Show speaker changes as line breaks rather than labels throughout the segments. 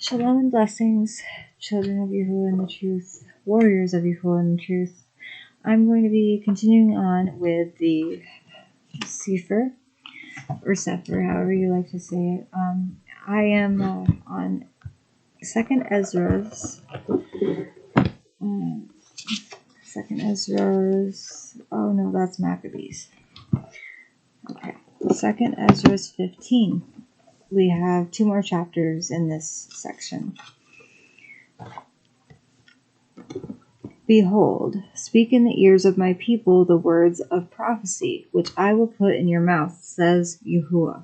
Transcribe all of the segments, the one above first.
Shalom and Blessings, children of Yahuwah in the truth, warriors of Yahuwah in the truth. I'm going to be continuing on with the CEPHER, or CEPHER, however you like to say it. I am on 2Esdras. 2Esdras. Oh no, that's Maccabees. Okay, 2Esdras 15. We have 2 more chapters in this section. Behold, speak in the ears of my people the words of prophecy, which I will put in your mouth, says Yahuwah,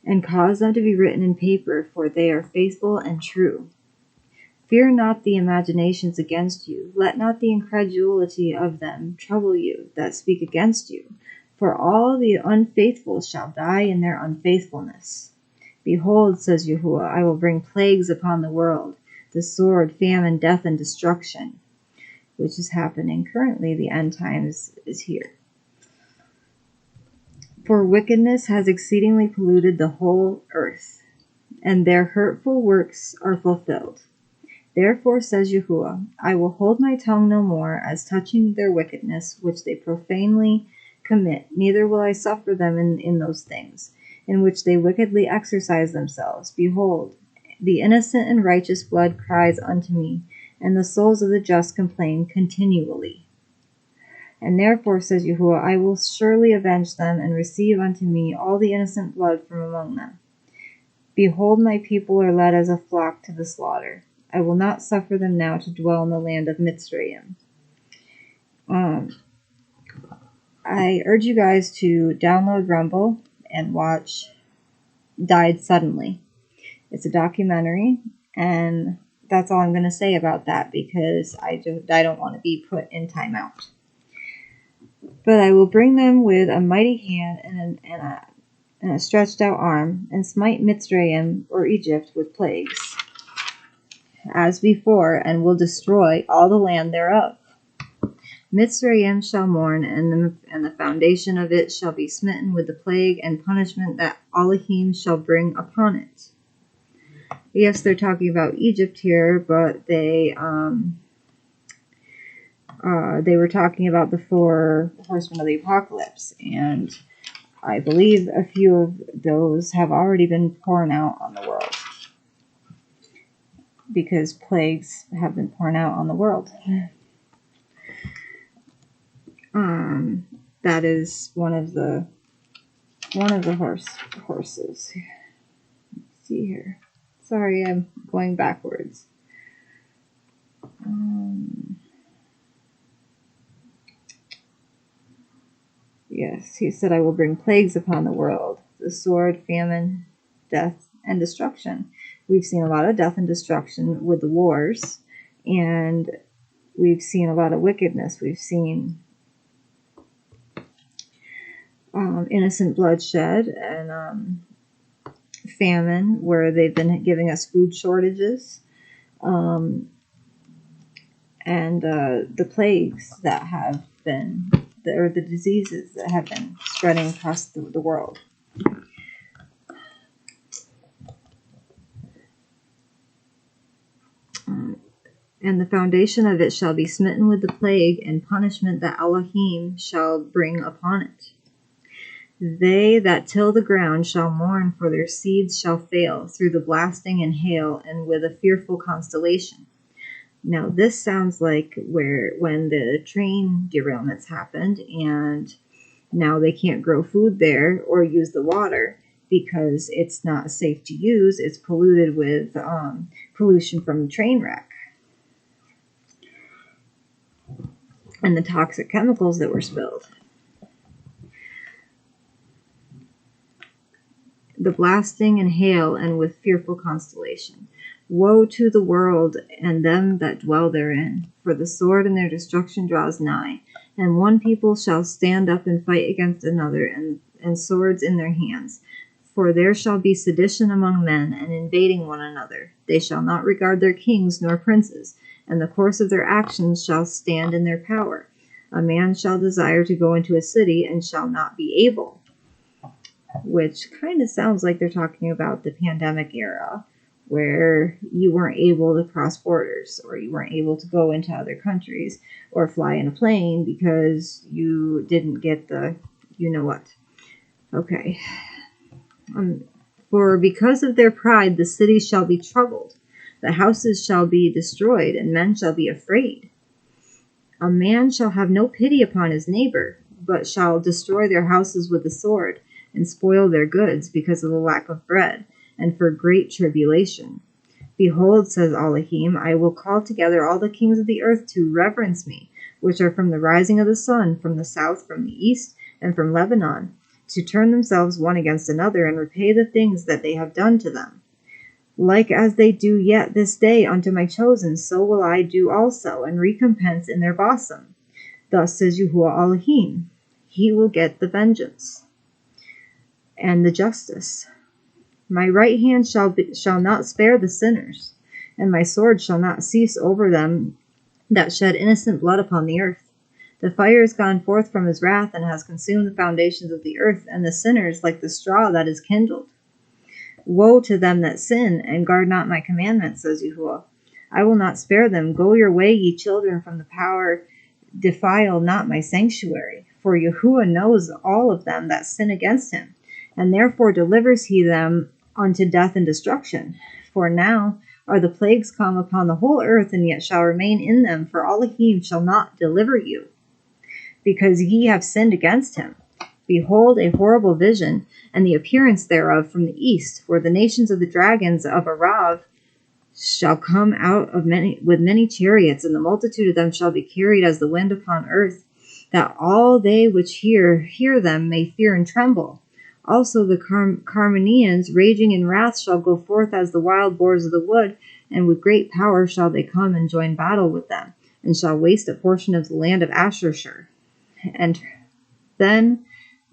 and cause them to be written in paper, for they are faithful and true. Fear not the imaginations against you, let not the incredulity of them trouble you that speak against you, for all the unfaithful shall die in their unfaithfulness. Behold, says Yahuwah, I will bring plagues upon the world, the sword, famine, death, and destruction, which is happening currently. The end times is here. For wickedness has exceedingly polluted the whole earth, and their hurtful works are fulfilled. Therefore, says Yahuwah, I will hold my tongue no more as touching their wickedness, which they profanely commit, neither will I suffer them in those things, in which they wickedly exercise themselves. Behold, the innocent and righteous blood cries unto me, and the souls of the just complain continually. And therefore, says Yahuwah, I will surely avenge them, and receive unto me all the innocent blood from among them. Behold, my people are led as a flock to the slaughter. I will not suffer them now to dwell in the land of Mitzrayim. I urge you guys to download Rumble and watch Died Suddenly. It's a documentary, and that's all I'm going to say about that, because I don't want to be put in timeout. But I will bring them with a mighty hand and a stretched out arm, and smite Mitzrayim, or Egypt, with plagues, as before, and will destroy all the land thereof. Mitzrayim shall mourn, and the foundation of it shall be smitten with the plague and punishment that Elohim shall bring upon it. Yes, they're talking about Egypt here, but they were talking about the 4 horsemen of the apocalypse, and I believe a few of those have already been poured out on the world, because plagues have been poured out on the world. That is one of the horses. Let's see here. Sorry, I'm going backwards. Yes, he said, I will bring plagues upon the world, the sword, famine, death, and destruction. We've seen a lot of death and destruction with the wars, and we've seen a lot of wickedness. We've seen innocent bloodshed and famine, where they've been giving us food shortages, and the plagues that have been, or the diseases that have been spreading across the world. And the foundation of it shall be smitten with the plague and punishment that Elohim shall bring upon it. They that till the ground shall mourn, for their seeds shall fail through the blasting and hail, and with a fearful constellation. Now, this sounds like when the train derailments happened, and now they can't grow food there or use the water because it's not safe to use. It's polluted with pollution from the train wreck and the toxic chemicals that were spilled. The blasting and hail, and with fearful constellation. Woe to the world and them that dwell therein, for the sword and their destruction draws nigh, and one people shall stand up and fight against another, and swords in their hands. For there shall be sedition among men, and invading one another. They shall not regard their kings nor princes, and the course of their actions shall stand in their power. A man shall desire to go into a city, and shall not be able. Which kind of sounds like they're talking about the pandemic era, where you weren't able to cross borders, or you weren't able to go into other countries or fly in a plane because you didn't get the you know what. Okay. For because of their pride the cities shall be troubled, the houses shall be destroyed, and men shall be afraid. A man shall have no pity upon his neighbor, but shall destroy their houses with the sword, and spoil their goods because of the lack of bread, and for great tribulation. Behold, says Elohim, I will call together all the kings of the earth to reverence me, which are from the rising of the sun, from the south, from the east, and from Lebanon, to turn themselves one against another, and repay the things that they have done to them. Like as they do yet this day unto my chosen, so will I do also, and recompense in their bosom. Thus says Yahuwah Elohim, he will get the vengeance and the justice. My right hand shall not spare the sinners, and my sword shall not cease over them that shed innocent blood upon the earth. The fire is gone forth from his wrath, and has consumed the foundations of the earth, and the sinners like the straw that is kindled. Woe to them that sin, and guard not my commandments, says Yahuwah. I will not spare them. Go your way, ye children, from the power. Defile not my sanctuary. For Yahuwah knows all of them that sin against him, and therefore delivers he them unto death and destruction. For now are the plagues come upon the whole earth, and yet shall remain in them, for Elohim shall not deliver you, because ye have sinned against him. Behold, a horrible vision, and the appearance thereof from the east, for the nations of the dragons of Arav shall come out of with many chariots, and the multitude of them shall be carried as the wind upon earth, that all they which hear them may fear and tremble. Also the Carmanians, raging in wrath, shall go forth as the wild boars of the wood, and with great power shall they come and join battle with them, and shall waste a portion of the land of Ashershur. And then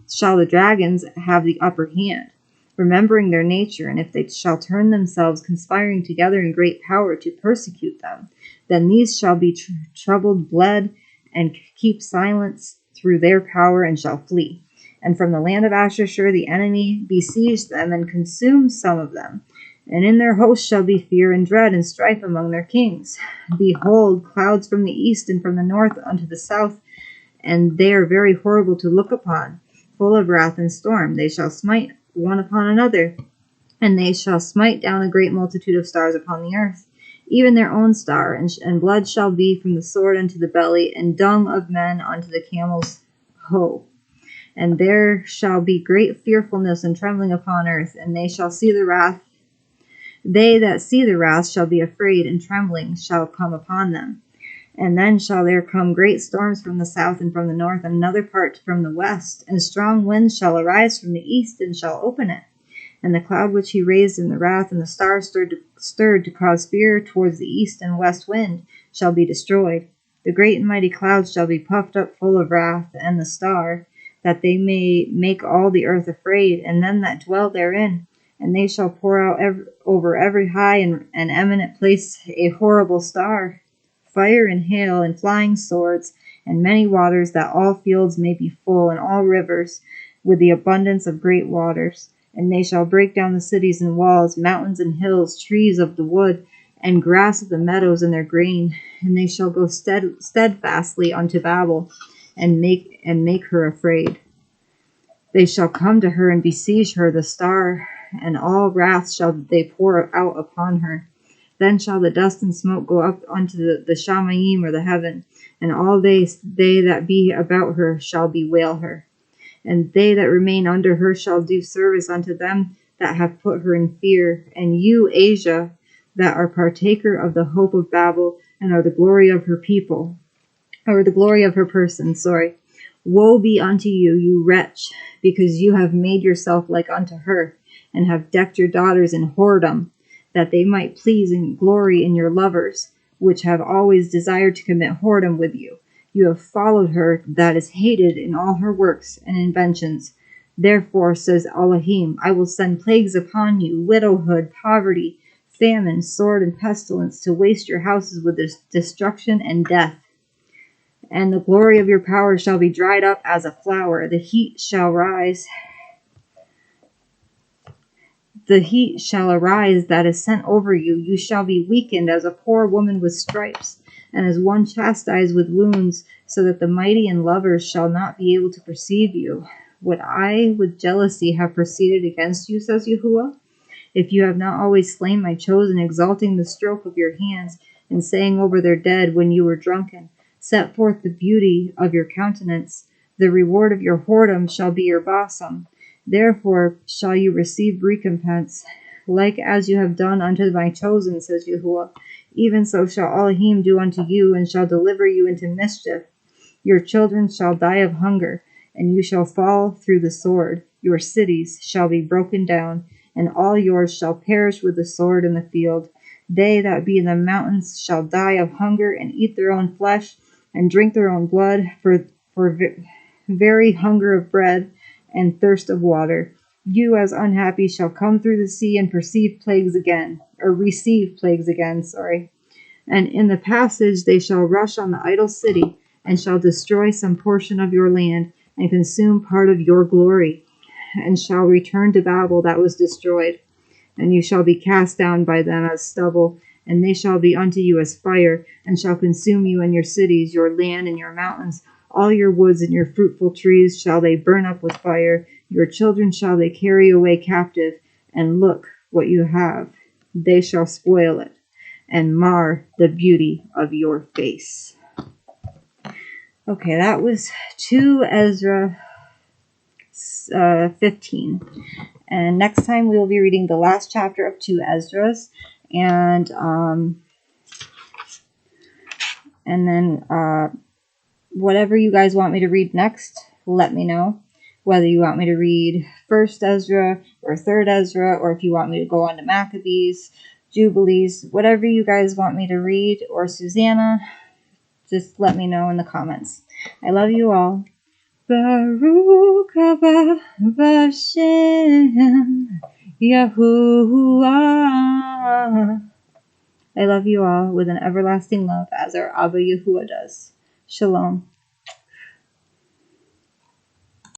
shall the dragons have the upper hand, remembering their nature, and if they shall turn themselves, conspiring together in great power to persecute them, then these shall be troubled, bled, and keep silence through their power, and shall flee. And from the land of Ashershur the enemy besieged them, and consumed some of them. And in their host shall be fear and dread, and strife among their kings. Behold, clouds from the east and from the north unto the south, and they are very horrible to look upon, full of wrath and storm. They shall smite one upon another, and they shall smite down a great multitude of stars upon the earth, even their own star, and blood shall be from the sword unto the belly, and dung of men unto the camel's hoe. And there shall be great fearfulness and trembling upon earth, and they shall see the wrath. They that see the wrath shall be afraid, and trembling shall come upon them. And then shall there come great storms from the south and from the north, and another part from the west, and strong winds shall arise from the east, and shall open it. And the cloud which he raised in the wrath, and the stars stirred to cause fear towards the east and west wind, shall be destroyed. The great and mighty clouds shall be puffed up full of wrath, and the star, that they may make all the earth afraid, and them that dwell therein. And they shall pour out over every high and eminent place a horrible star, fire and hail and flying swords, and many waters, that all fields may be full, and all rivers with the abundance of great waters. And they shall break down the cities and walls, mountains and hills, trees of the wood, and grass of the meadows in their grain. And they shall go steadfastly unto Babel, and make her afraid. They shall come to her and besiege her, the star, and all wrath shall they pour out upon her. Then shall the dust and smoke go up unto the Shamayim, or the heaven, and all they that be about her shall bewail her. And they that remain under her shall do service unto them that have put her in fear. And you, Asia, that are partaker of the hope of Babel, and are the glory of her people, or the glory of her person, woe be unto you, you wretch, because you have made yourself like unto her, and have decked your daughters in whoredom, that they might please and glory in your lovers, which have always desired to commit whoredom with you. You have followed her that is hated in all her works and inventions. Therefore, says Elohim, I will send plagues upon you, widowhood, poverty, famine, sword, and pestilence, to waste your houses with destruction and death. And the glory of your power shall be dried up as a flower. The heat shall rise. the heat shall arise that is sent over you. You shall be weakened as a poor woman with stripes, and as one chastised with wounds, so that the mighty and lovers shall not be able to perceive you. Would I with jealousy have proceeded against you, says Yahuwah? If you have not always slain my chosen, exalting the stroke of your hands, and saying over their dead when you were drunken, set forth the beauty of your countenance, the reward of your whoredom shall be your bosom. Therefore shall you receive recompense, like as you have done unto my chosen, says Yahuwah. Even so shall Elohim do unto you, and shall deliver you into mischief. Your children shall die of hunger, and you shall fall through the sword. Your cities shall be broken down, and all yours shall perish with the sword in the field. They that be in the mountains shall die of hunger, and eat their own flesh, and drink their own blood, for very hunger of bread, and thirst of water. You as unhappy shall come through the sea and receive plagues again. And in the passage they shall rush on the idol city, and shall destroy some portion of your land, and consume part of your glory, and shall return to Babel that was destroyed. And you shall be cast down by them as stubble, and they shall be unto you as fire, and shall consume you and your cities, your land and your mountains. All your woods and your fruitful trees shall they burn up with fire. Your children shall they carry away captive, and look what you have. They shall spoil it, and mar the beauty of your face. Okay, that was 2Esdras 15. And next time we will be reading the last chapter of 2Esdras, and then whatever you guys want me to read next, let me know. Whether you want me to read 1st Ezra or 3rd Ezra, or if you want me to go on to Maccabees, Jubilees, whatever you guys want me to read, or Susanna, just let me know in the comments. I love you all. Baruch haba Bashem Yahuwah. I love you all with an everlasting love, as our Abba Yahuwah does. Shalom.